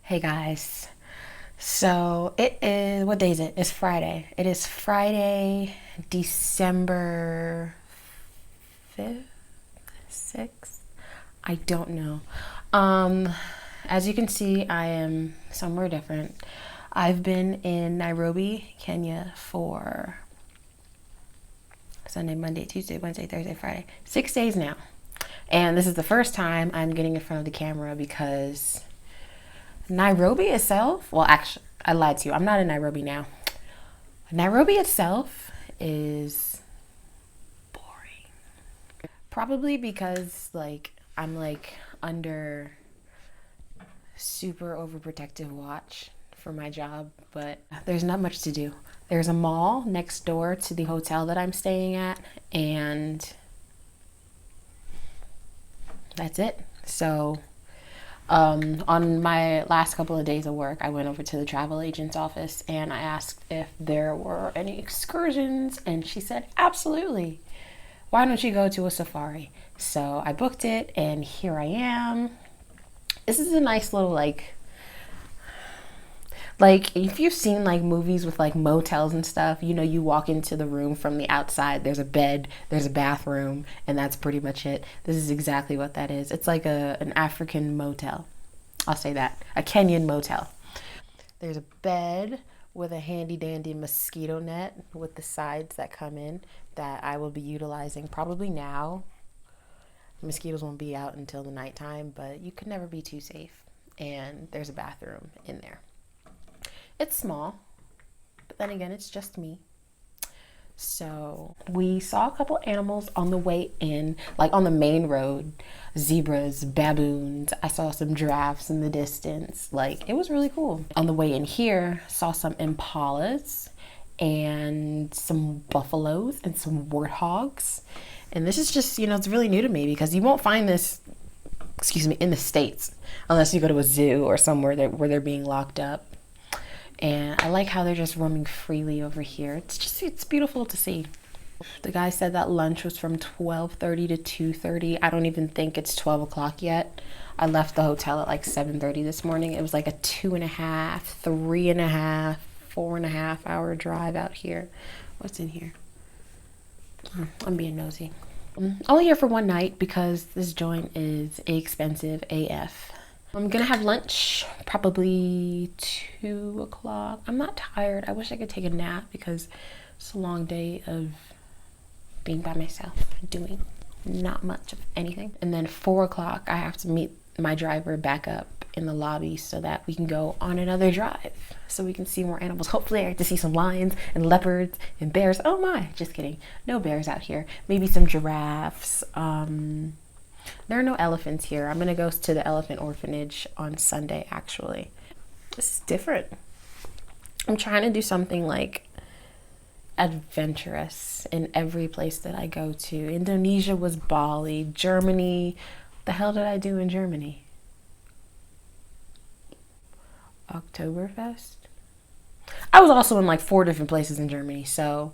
Hey guys, so it is, what day is it? It's Friday. It is Friday, December 5th, 6th? I don't know. As you can see, I am somewhere different. I've been in Nairobi, Kenya for Sunday, Monday, Tuesday, Wednesday, Thursday, Friday, 6 days now. And this is the first time I'm getting in front of the camera because Nairobi itself, well, actually, I lied to you. I'm not in Nairobi now. Nairobi itself is boring. Probably because, I'm, under super overprotective watch for my job, but there's not much to do. There's a mall next door to the hotel that I'm staying at, and that's it. So on my last couple of days of work, I went over to the travel agent's office and I asked if there were any excursions, and she said, absolutely. Why don't you go to a safari? So I booked it and here I am. This is a nice little if you've seen movies with motels and stuff, you walk into the room from the outside, there's a bed, there's a bathroom, and that's pretty much it. This is exactly what that is. It's like an African motel. I'll say that. A Kenyan motel. There's a bed with a handy dandy mosquito net with the sides that come in that I will be utilizing probably now. Mosquitoes won't be out until the nighttime, but you can never be too safe. And there's a bathroom in there. It's small, but then again, it's just me. So we saw a couple animals on the way in, on the main road, zebras, baboons. I saw some giraffes in the distance. It was really cool. On the way in here, saw some Impalas and some buffaloes and some warthogs. And this is just, it's really new to me because you won't find this, in the States, unless you go to a zoo or somewhere where they're being locked up. And I like how they're just roaming freely over here. It's beautiful to see. The guy said that lunch was from 12:30 to 2:30. I don't even think it's 12 o'clock yet. I left the hotel at 7:30 this morning. It was a 2.5, 3.5, 4.5 hour drive out here. What's in here? I'm being nosy. I'm only here for one night because this joint is expensive AF. I'm gonna have lunch probably 2 o'clock. I'm not tired. I wish I could take a nap because it's a long day of being by myself, doing not much of anything. And then 4 o'clock, I have to meet my driver back up in the lobby so that we can go on another drive so we can see more animals. Hopefully I get to see some lions and leopards and bears. Oh my, just kidding. No bears out here. Maybe some giraffes. There are no elephants here. I'm going to go to the elephant orphanage on Sunday, actually. This is different. I'm trying to do something adventurous in every place that I go to. Indonesia was Bali. Germany. The hell did I do in Germany? Oktoberfest? I was also in 4 different places in Germany, so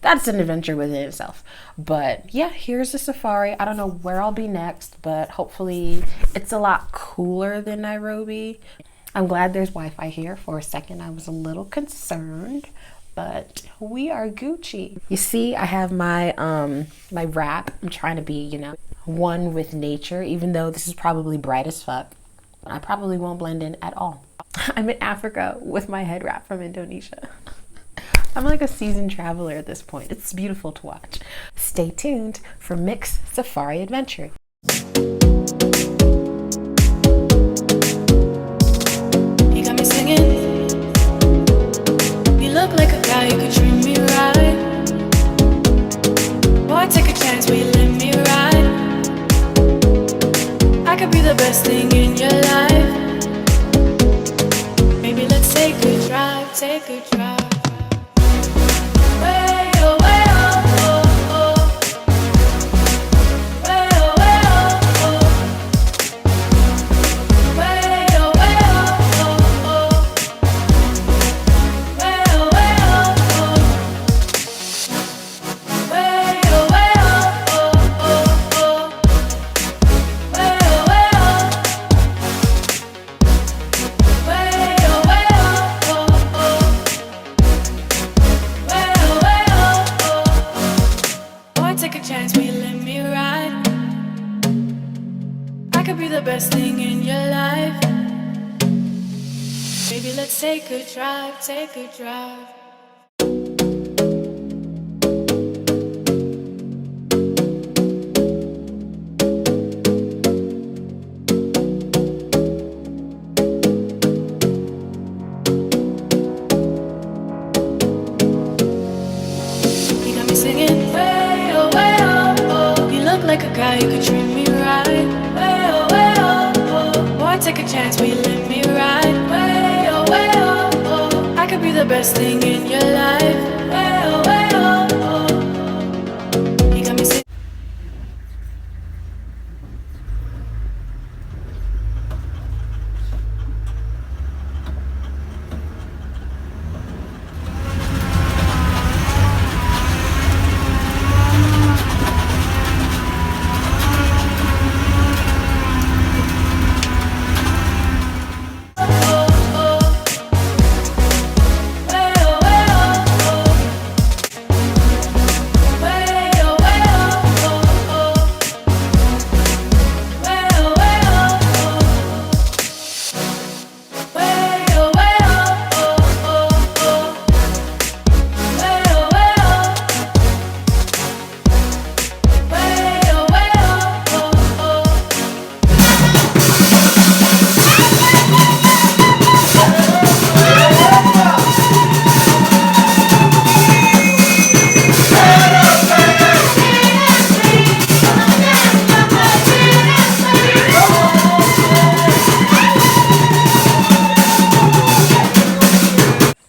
that's an adventure within itself. But yeah, here's the safari. I don't know where I'll be next, but hopefully it's a lot cooler than Nairobi. I'm glad there's Wi-Fi here. For a second, I was a little concerned, but we are Gucci. You see, I have my my wrap. I'm trying to be, one with nature, even though this is probably bright as fuck. I probably won't blend in at all. I'm in Africa with my head wrap from Indonesia. I'm a seasoned traveler at this point. It's beautiful to watch. Stay tuned for Mixed Safari Adventure. You got me singing. You look like a guy who could treat me right. Boy, take a chance, will you let me ride? I could be the best thing in your life. Maybe let's take a drive, take a drive. let's take a drive, take a drive. You got me singing way oh, way oh, oh. You look like a guy who could treat me right. Way oh, way oh, oh. Boy, take a chance, will you let me ride? Way oh, way oh, oh. I could be the best thing in your life. Way oh, way oh, oh. You got me singing.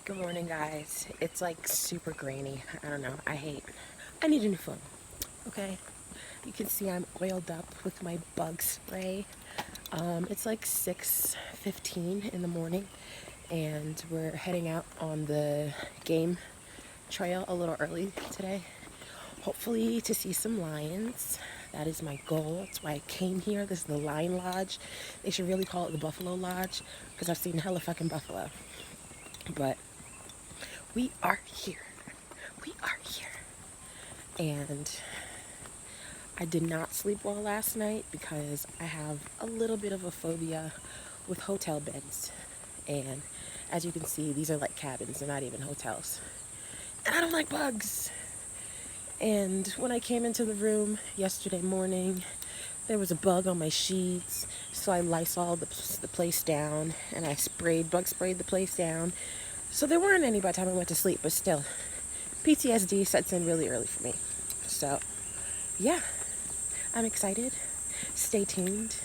Good morning, guys. It's like super grainy. I don't know. I need a new phone. Okay. You can see I'm oiled up with my bug spray. It's like 6:15 in the morning, and we're heading out on the game trail a little early today. Hopefully to see some lions. That is my goal. That's why I came here. This is the Lion Lodge. They should really call it the Buffalo Lodge, because I've seen hella fucking buffalo. But we are here. We are here. And I did not sleep well last night because I have a little bit of a phobia with hotel beds. And as you can see, these are like cabins. They're not even hotels. And I don't like bugs. And when I came into the room yesterday morning, there was a bug on my sheets. So I Lysoled the place down, and I bug sprayed the place down. So there weren't any by the time I went to sleep, but still, PTSD sets in really early for me. So, yeah, I'm excited. Stay tuned.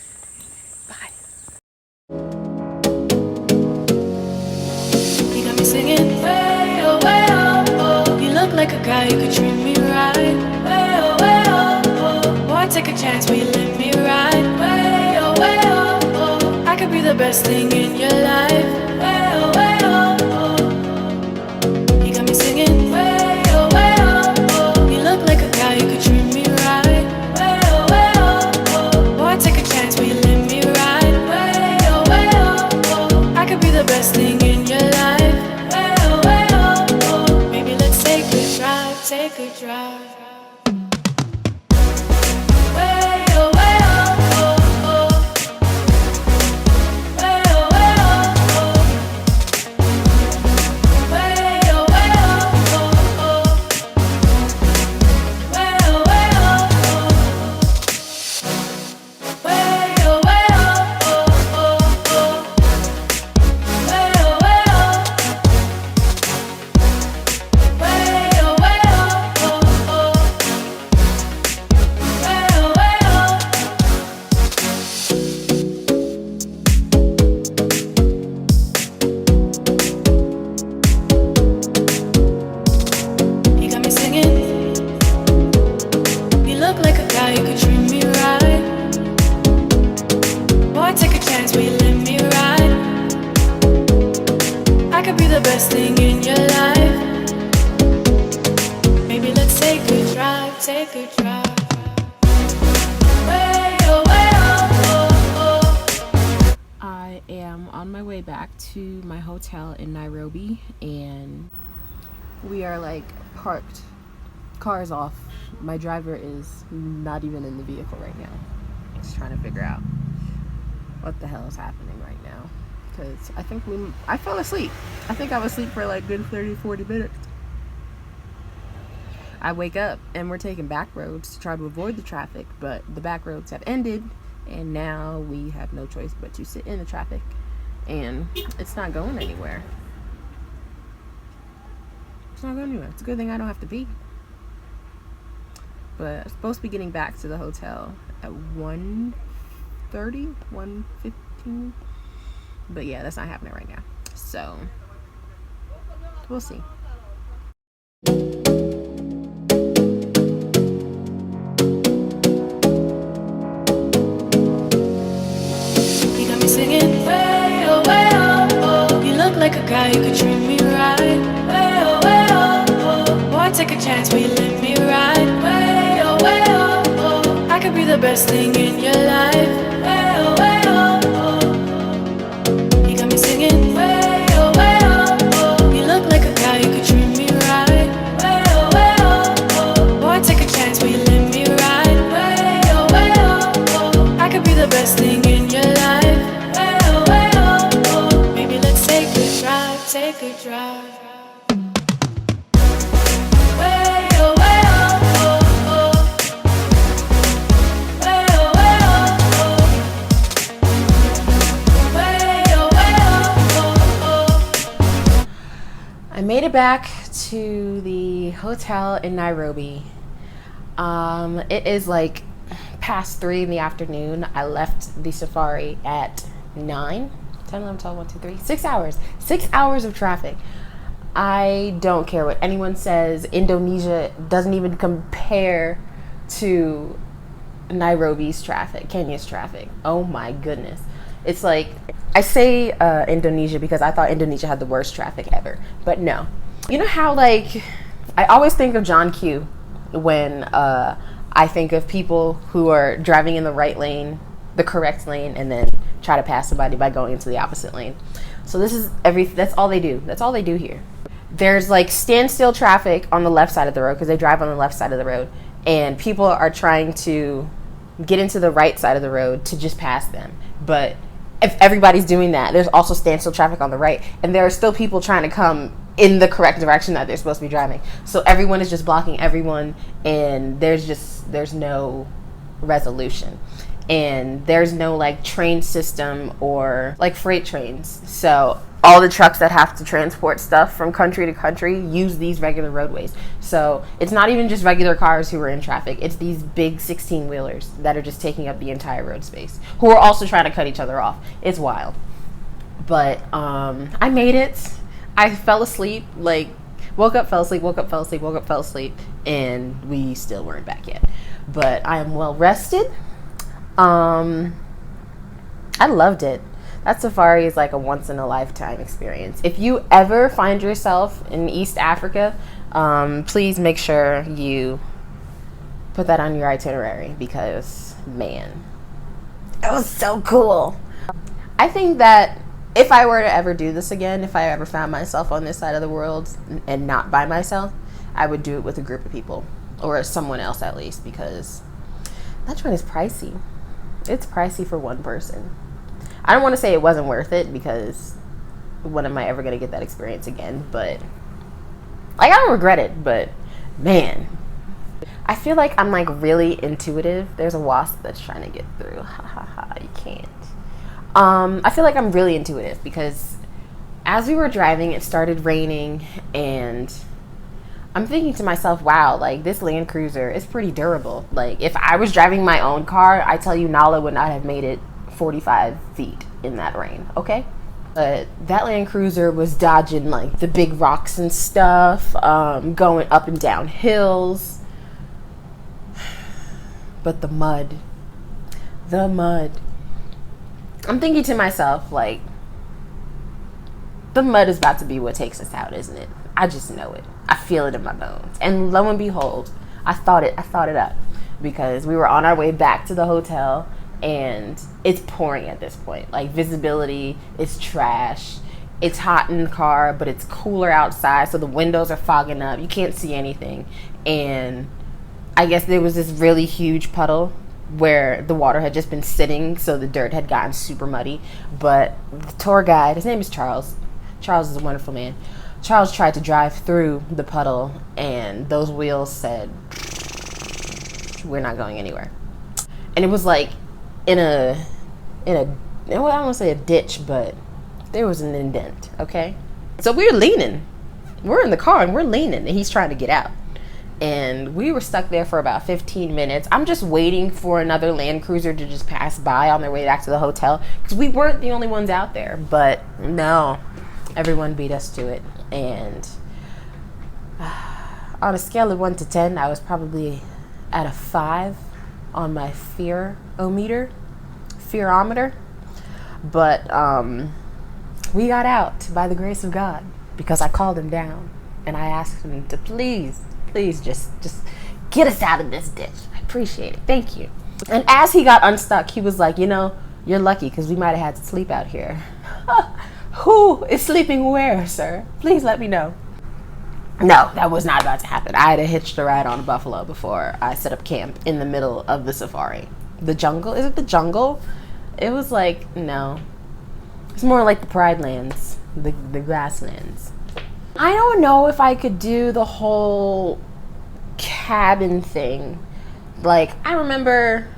Bye. You got me singing way oh, oh. You look like a guy who could treat me right. Way oh, oh. Boy, take a chance, will you let me ride? Way oh, oh. I could be the best thing in your life. Way oh, oh. You got me singing way oh, oh. You look like a guy who could treat me right. Way oh, boy, take a chance, will you let me ride? Way oh, I could be the best thing in your life. Way oh, maybe let's take a drive, take a drive. Way oh, oh. Way oh, oh. Way oh, oh. Way oh, oh. Way oh, You got me singing. You look like a guy who could treat me right. Boy, take a chance, will you let me ride? I could be the best thing in your life. Maybe let's take a drive, take a drive. Way oh, I am on my way back to my hotel in Nairobi, and we are like parked, cars off. My driver is not even in the vehicle right now. Just trying to figure out what the hell is happening right now, because I fell asleep. I think I was asleep for like good 30-40 minutes. I wake up and we're taking back roads to try to avoid the traffic, but the back roads have ended and now we have no choice but to sit in the traffic, and it's not going anywhere. It's not going anywhere. It's a good thing I don't have to pee. But I'm supposed to be getting back to the hotel at 1:30, 1:15. But yeah, that's not happening right now. So we'll see. Singing way oh way oh oh, you look like a guy who could treat me right. Way oh oh, boy take a chance, will you let me ride? Way oh oh, I could be the best thing in your life. Way oh oh, you got me singing way oh oh, you look like a guy who could treat me right. Way oh, boy take a chance, will you let me ride? Way oh, I could be the best thing in your life. Take a drive. Way oh, oh, oh. Way oh, oh, oh. Way oh, oh. I made it back to the hotel in Nairobi. It is like past 3 in the afternoon. I left the safari at 9. 10, 11, 12, 1, 2, 3, 6 hours. 6 hours of traffic. I don't care what anyone says. Indonesia doesn't even compare to Nairobi's traffic, Kenya's traffic. Oh my goodness. It's like, I say Indonesia because I thought Indonesia had the worst traffic ever. But no. You know how, like, I always think of John Q when I think of people who are driving in the right lane, the correct lane, and then try to pass somebody by going into the opposite lane. So that's all they do. That's all they do here. There's like standstill traffic on the left side of the road because they drive on the left side of the road, and people are trying to get into the right side of the road to just pass them. But if everybody's doing that, there's also standstill traffic on the right, and there are still people trying to come in the correct direction that they're supposed to be driving. So everyone is just blocking everyone, and there's no resolution. And there's no like train system or like freight trains. So all the trucks that have to transport stuff from country to country use these regular roadways. So it's not even just regular cars who are in traffic. It's these big 16-wheelers that are just taking up the entire road space, who are also trying to cut each other off. It's wild. But I made it. I fell asleep, like woke up, fell asleep, woke up, fell asleep, woke up, fell asleep, and we still weren't back yet. But I am well rested. I loved it. That safari is like a once in a lifetime experience. If you ever find yourself in East Africa, please make sure you put that on your itinerary because, man, it was so cool. I think that if I were to ever do this again, if I ever found myself on this side of the world and not by myself, I would do it with a group of people or someone else at least, because that joint is pricey. It's pricey for one person. I don't want to say it wasn't worth it because when am I ever going to get that experience again? But like, I don't regret it, but man, I feel like I'm like really intuitive. There's a wasp that's trying to get through. Ha ha ha, you can't. I feel like I'm really intuitive because as we were driving, it started raining, and I'm thinking to myself, wow, like this Land Cruiser is pretty durable. Like if I was driving my own car, I tell you, Nala would not have made it 45 feet in that rain, okay? But that Land Cruiser was dodging like the big rocks and stuff, going up and down hills. But the mud. I'm thinking to myself, like, the mud is about to be what takes us out, isn't it? I just know it. I feel it in my bones. And lo and behold, I thought it up because we were on our way back to the hotel and it's pouring at this point. Like visibility is trash. It's hot in the car, but it's cooler outside, so the windows are fogging up. You can't see anything. And I guess there was this really huge puddle where the water had just been sitting, so the dirt had gotten super muddy. But the tour guide, his name is Charles. Charles is a wonderful man. Charles tried to drive through the puddle, and those wheels said, "We're not going anywhere." And it was like in a well, I don't want to say a ditch, but there was an indent. Okay, so we were leaning. We're in the car and we're leaning, and he's trying to get out. And we were stuck there for about 15 minutes. I'm just waiting for another Land Cruiser to just pass by on their way back to the hotel, because we weren't the only ones out there. But no, everyone beat us to it. And on a scale of 1 to 10, I was probably at a 5 on my fearometer. But we got out by the grace of God, because I called him down and I asked him to please just get us out of this ditch. I appreciate it. Thank you. And as he got unstuck, he was like, you're lucky, because we might have had to sleep out here. Who is sleeping where, sir? Please let me know. No, that was not about to happen. I had hitched a ride on a buffalo before I set up camp in the middle of the safari. The jungle? Is it the jungle? It was like, no. It's more like the Pride Lands, the grasslands. I don't know if I could do the whole cabin thing. Like, I remember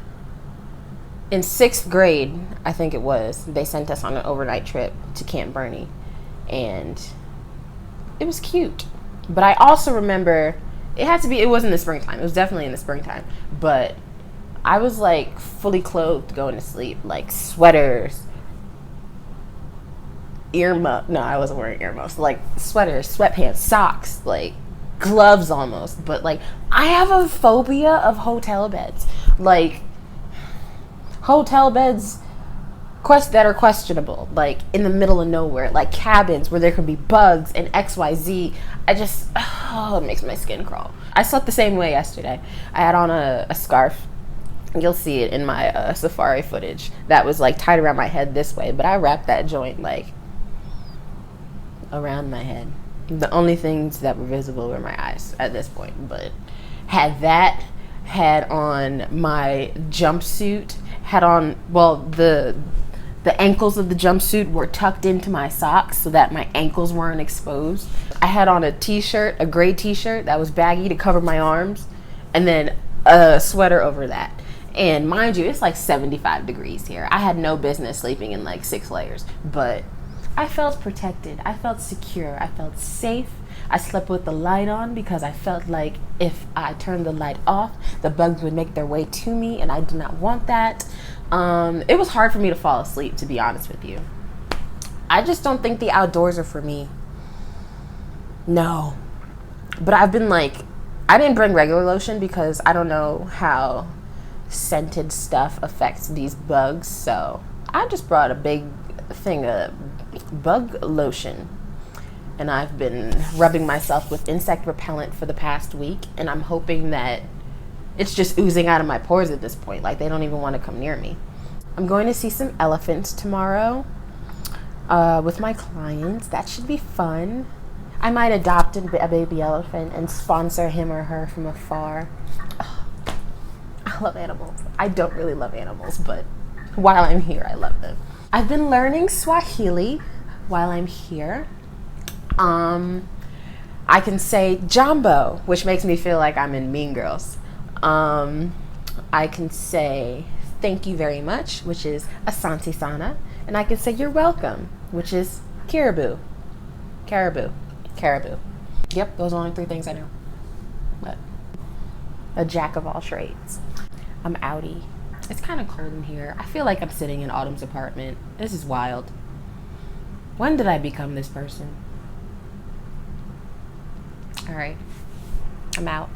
in 6th grade, I think it was, they sent us on an overnight trip to Camp Bernie. And it was cute. But I also remember, it was in the springtime. It was definitely in the springtime. But I was like fully clothed going to sleep. Like sweaters, no, I wasn't wearing earmuffs. Like sweaters, sweatpants, socks, like gloves almost. But like, I have a phobia of hotel beds. Like, hotel beds that are questionable, like in the middle of nowhere, like cabins where there could be bugs and XYZ. It makes my skin crawl. I slept the same way yesterday. I had on a scarf. You'll see it in my safari footage. That was like tied around my head this way, but I wrapped that joint like around my head. The only things that were visible were my eyes at this point. But had on my jumpsuit, the ankles of the jumpsuit were tucked into my socks so that my ankles weren't exposed. I had on a t-shirt, a gray t-shirt that was baggy to cover my arms, and then a sweater over that. And mind you, it's like 75 degrees here. I had no business sleeping in like 6 layers, but I felt protected. I felt secure. I felt safe. I slept with the light on because I felt like if I turned the light off, the bugs would make their way to me, and I did not want that. It was hard for me to fall asleep, to be honest with you. I just don't think the outdoors are for me. No. But I've been like, I didn't bring regular lotion because I don't know how scented stuff affects these bugs, so I just brought a big thing of bug lotion, and I've been rubbing myself with insect repellent for the past week, and I'm hoping that it's just oozing out of my pores at this point. Like, they don't even want to come near me. I'm going to see some elephants tomorrow with my clients. That should be fun. I might adopt a baby elephant and sponsor him or her from afar. Oh, I love animals. I don't really love animals, but while I'm here, I love them. I've been learning Swahili while I'm here. I can say Jambo, which makes me feel like I'm in Mean Girls. I can say thank you very much, which is Asante Sana. And I can say you're welcome, which is Caribou. Caribou. Caribou. Yep, those are only 3 things I know. But a jack of all trades. I'm outie. It's kind of cold in here. I feel like I'm sitting in Autumn's apartment. This is wild. When did I become this person? All right. I'm out.